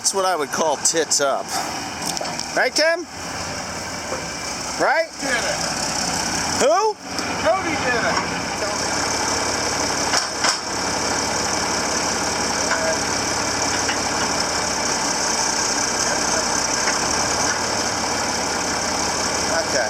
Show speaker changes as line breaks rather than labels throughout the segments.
That's what I would call tits up. Right, Tim? Right?
Did it.
Who?
Cody did it.
Okay.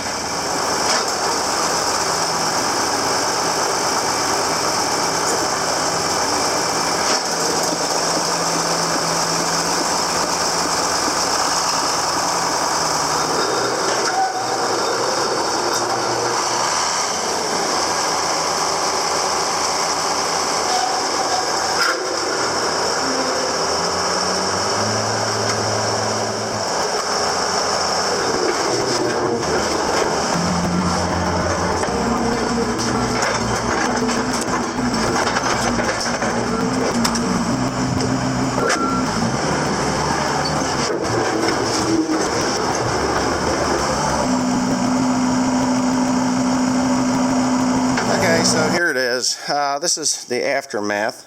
So here it is. This is the aftermath.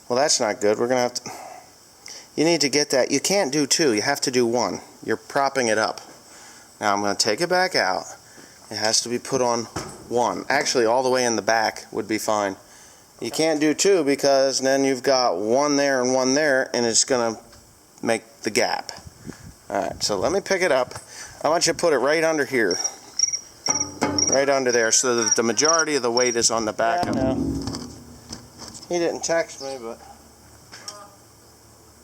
Well, that's not good. We're gonna have to. You need to get that. You can't do two. You have to do one. You're propping it up. Now I'm gonna take it back out. It has to be put on one. Actually, all the way in the back would be fine. You can't do two because then you've got one there and one there, and it's gonna make the gap. All right. So let me pick it up. I want you to put it right under here. Right under there, so that the majority of the weight is on the back of it. He didn't text me, but...
You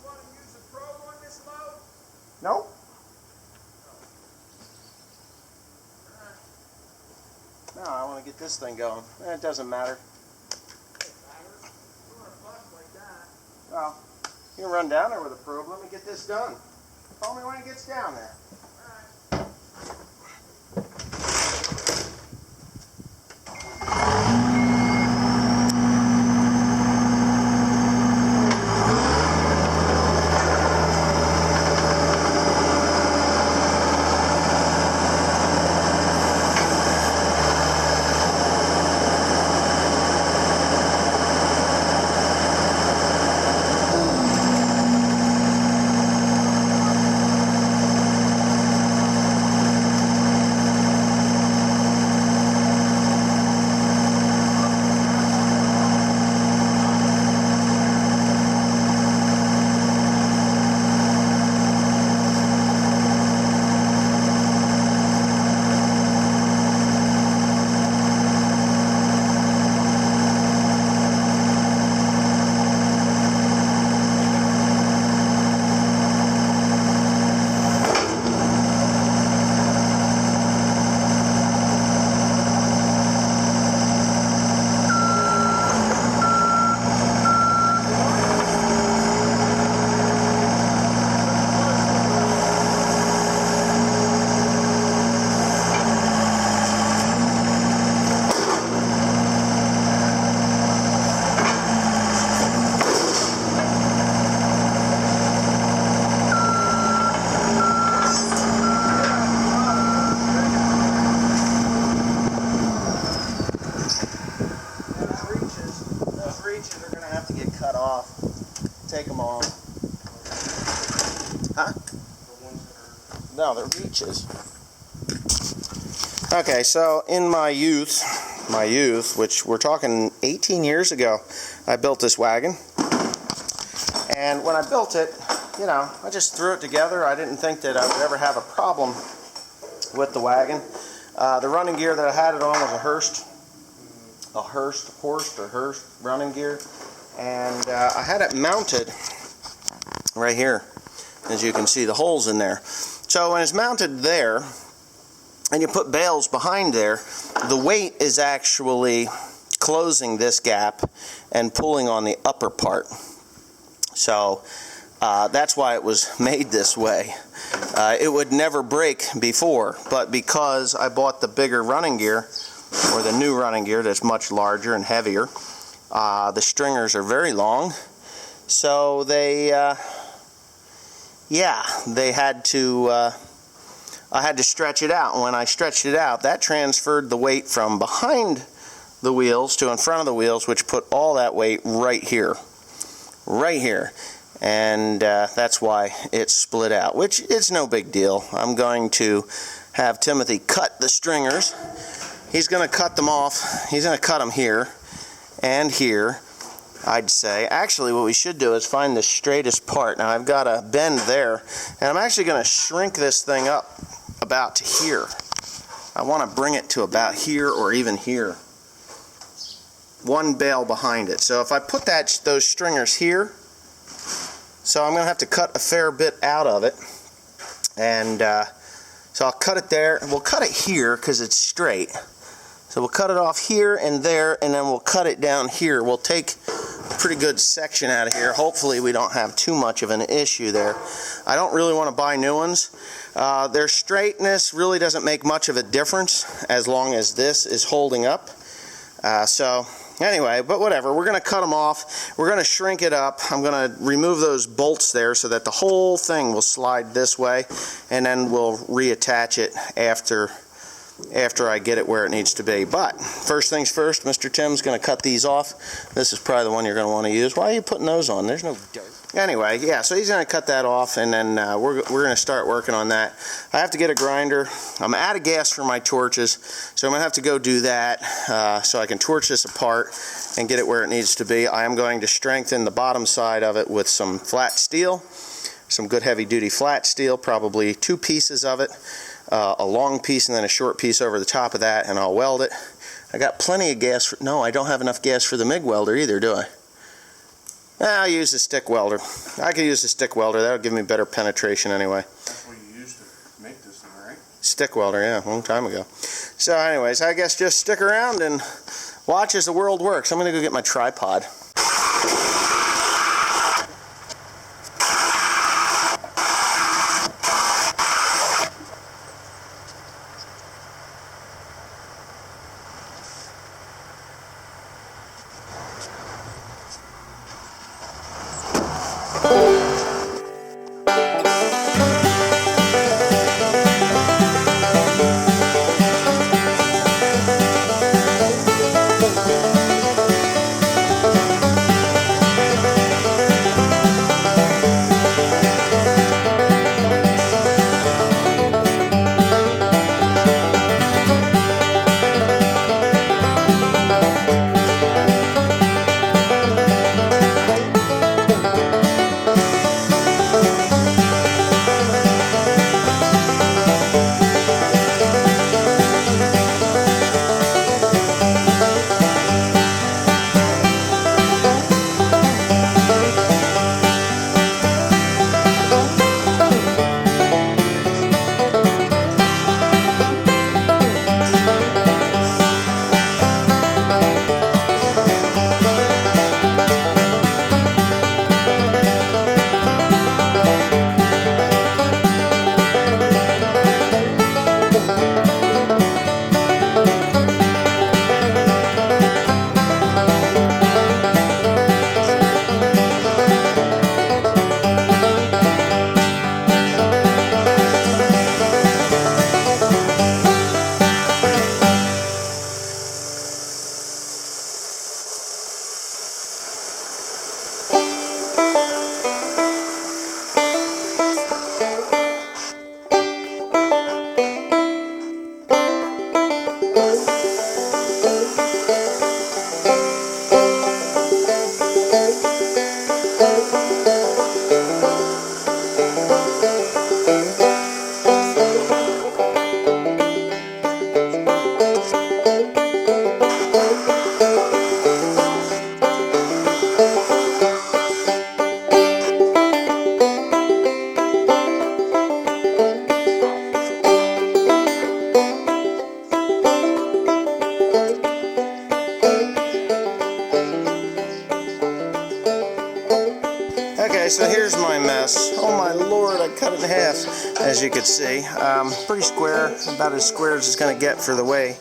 want to use a probe on this load?
Nope. No, I want to get this thing going. It doesn't matter. Well, you can run down there with a probe. Let me get this done. Call me when it gets down there. Take them off. Huh? No, they're reaches. Okay, so in my youth, which we're talking 18 years ago, I built this wagon. And when I built it, you know, I just threw it together. I didn't think that I would ever have a problem with the wagon. The running gear that I had it on was a Hurst running gear. And I had it mounted right here. As you can see, the holes in there. So when it's mounted there, and you put bales behind there, the weight is actually closing this gap and pulling on the upper part. So that's why it was made this way. It would never break before, but because I bought the bigger running gear, or the new running gear that's much larger and heavier, the stringers are very long, so they had to, I had to stretch it out. And when I stretched it out, that transferred the weight from behind the wheels to in front of the wheels, which put all that weight right here. and that's why it's split out, which it's no big deal. I'm going to have Timothy cut the stringers. He's going to cut them off. He's going to cut them here and here, I'd say. Actually, what we should do is find the straightest part. Now, I've got a bend there, and I'm actually going to shrink this thing up about to here. I want to bring it to about here or even here. One bale behind it. So if I put those stringers here, so I'm going to have to cut a fair bit out of it. And so I'll cut it there. We'll cut it here because it's straight. So we'll cut it off here and there, and then we'll cut it down here. We'll take a pretty good section out of here. Hopefully we don't have too much of an issue there. I don't really want to buy new ones. Their straightness really doesn't make much of a difference as long as this is holding up. So anyway, but whatever, we're going to cut them off. We're going to shrink it up. I'm going to remove those bolts there so that the whole thing will slide this way, and then we'll reattach it after I get it where it needs to be. But first things first, Mr. Tim's going to cut these off. This is probably the one you're going to want to use. Why are you putting those on? There's no dirt. Anyway, yeah, so he's going to cut that off, and then we're going to start working on that. I have to get a grinder. I'm out of gas for my torches, so I'm going to have to go do that so I can torch this apart and get it where it needs to be. I am going to strengthen the bottom side of it with some flat steel, some good heavy-duty flat steel, probably 2 pieces of it, a long piece and then a short piece over the top of that, and I'll weld it. I got plenty of gas. No, I don't have enough gas for the MIG welder either, do I? I'll use the stick welder. I could use the stick welder. That'll give me better penetration anyway.
That's what you used to make this thing, right?
Stick welder, yeah, a long time ago. So anyways, I guess just stick around and watch as the world works. I'm going to go get my tripod. Okay, so here's my mess. Oh my lord, I cut it in half, as you can see. Pretty square, about as square as it's going to get for the way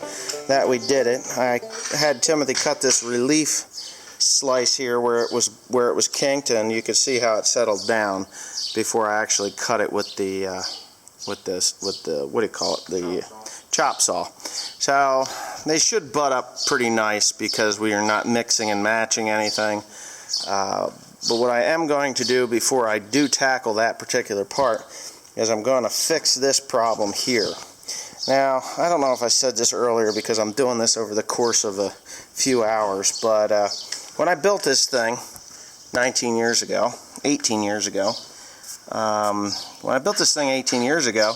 that we did it. I had Timothy cut this relief slice here where it was kinked, and you can see how it settled down before I actually cut it with the what do you call it, the chop saw. So they should butt up pretty nice because we are not mixing and matching anything. But what I am going to do before I do tackle that particular part is I'm going to fix this problem here. Now, I don't know if I said this earlier because I'm doing this over the course of a few hours, but when I built this thing 18 years ago, when I built this thing 18 years ago,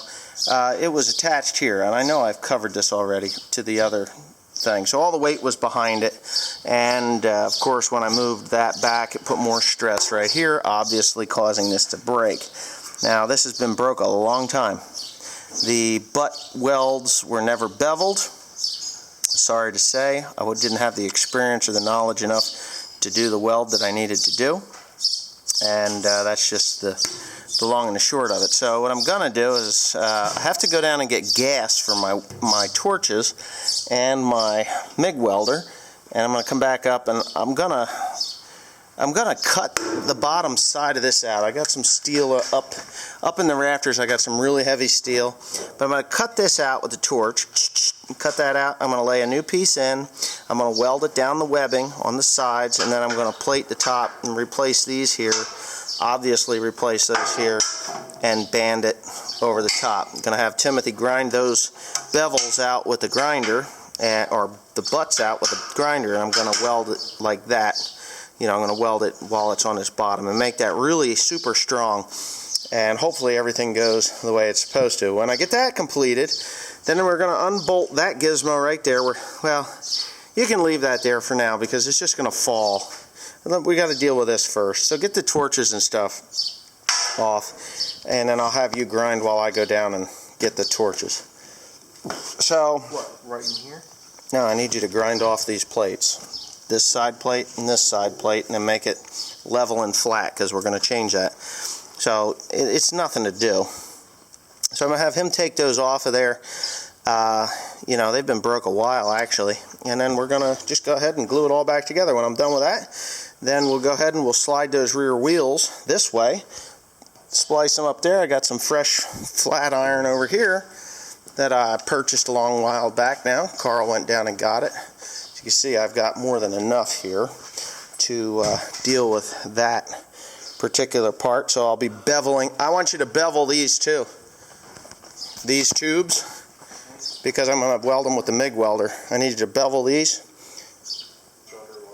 it was attached here, and I know I've covered this already to the other thing. So all the weight was behind it, and of course when I moved that back, it put more stress right here, obviously causing this to break. Now, this has been broke a long time. The butt welds were never beveled. Sorry to say, I didn't have the experience or the knowledge enough to do the weld that I needed to do, and that's just the long and the short of it. So what I'm gonna do is I have to go down and get gas for my torches and my MIG welder, and I'm gonna come back up and I'm gonna cut the bottom side of this out. I got some steel up in the rafters. I got some really heavy steel, but I'm going to cut this out with the torch. Cut that out. I'm going to lay a new piece in. I'm going to weld it down the webbing on the sides, and then I'm going to plate the top and replace these here. Obviously replace those here and band it over the top. I'm going to have Timothy grind those bevels out with the grinder, or the butts out with the grinder, and I'm going to weld it like that. You know, I'm going to weld it while it's on this bottom and make that really super strong, and hopefully everything goes the way it's supposed to. When I get that completed, then we're going to unbolt that gizmo right there. Well, you can leave that there for now because it's just going to fall. We got to deal with this first. So get the torches and stuff off, and then I'll have you grind while I go down and get the torches. So,
What, right in here?
no, I need you to grind off these plates. This side plate and this side plate, and then make it level and flat because we're going to change that. So it's nothing to do. So I'm going to have him take those off of there. You know, they've been broke a while actually, and then we're going to just go ahead and glue it all back together. When I'm done with that, then we'll go ahead and we'll slide those rear wheels this way, splice them up there. I got some fresh flat iron over here that I purchased a long while back now. Carl went down and got it. You can see I've got more than enough here to deal with that particular part. So I'll be beveling. I want you to bevel these too. These tubes, because I'm going to weld them with the MIG welder. I need you to bevel these.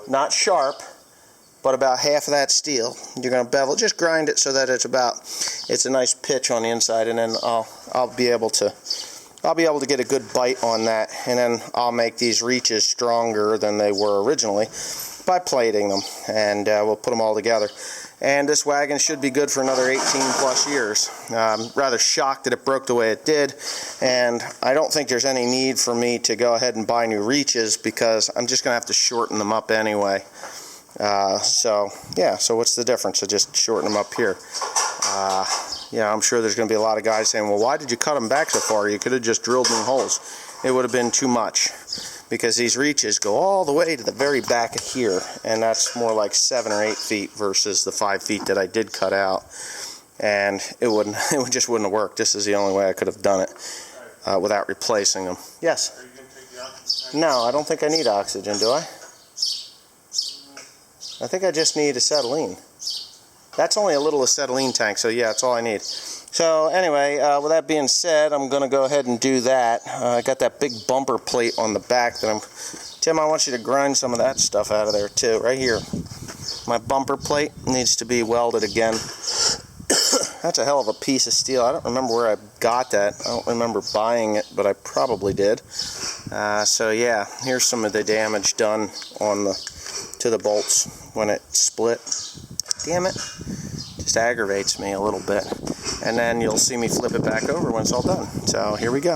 Not sharp, but about half of that steel. You're going to bevel. Just grind it so that it's a nice pitch on the inside, and then I'll be able to get a good bite on that, and then I'll make these reaches stronger than they were originally by plating them, and we'll put them all together. And this wagon should be good for another 18 plus years. I'm rather shocked that it broke the way it did, and I don't think there's any need for me to go ahead and buy new reaches because I'm just going to have to shorten them up anyway. So what's the difference? I just shorten them up here. Yeah, I'm sure there's going to be a lot of guys saying, well, why did you cut them back so far? You could have just drilled new holes. It would have been too much because these reaches go all the way to the very back of here, and that's more like 7 or 8 feet versus the 5 feet that I did cut out, and it just wouldn't have worked. This is the only way I could have done it without replacing them. Yes?
Are you going to take the oxygen?
No, I don't think I need oxygen, do I? I think I just need acetylene. That's only a little acetylene tank, so yeah, that's all I need. So anyway, with that being said, I'm going to go ahead and do that. I got that big bumper plate on the back that Tim, I want you to grind some of that stuff out of there too, right here. My bumper plate needs to be welded again. That's a hell of a piece of steel. I don't remember where I got that. I don't remember buying it, but I probably did. So yeah, here's some of the damage done to the bolts when it split. Damn it. Just aggravates me a little bit. And then you'll see me flip it back over when it's all done. So here we go.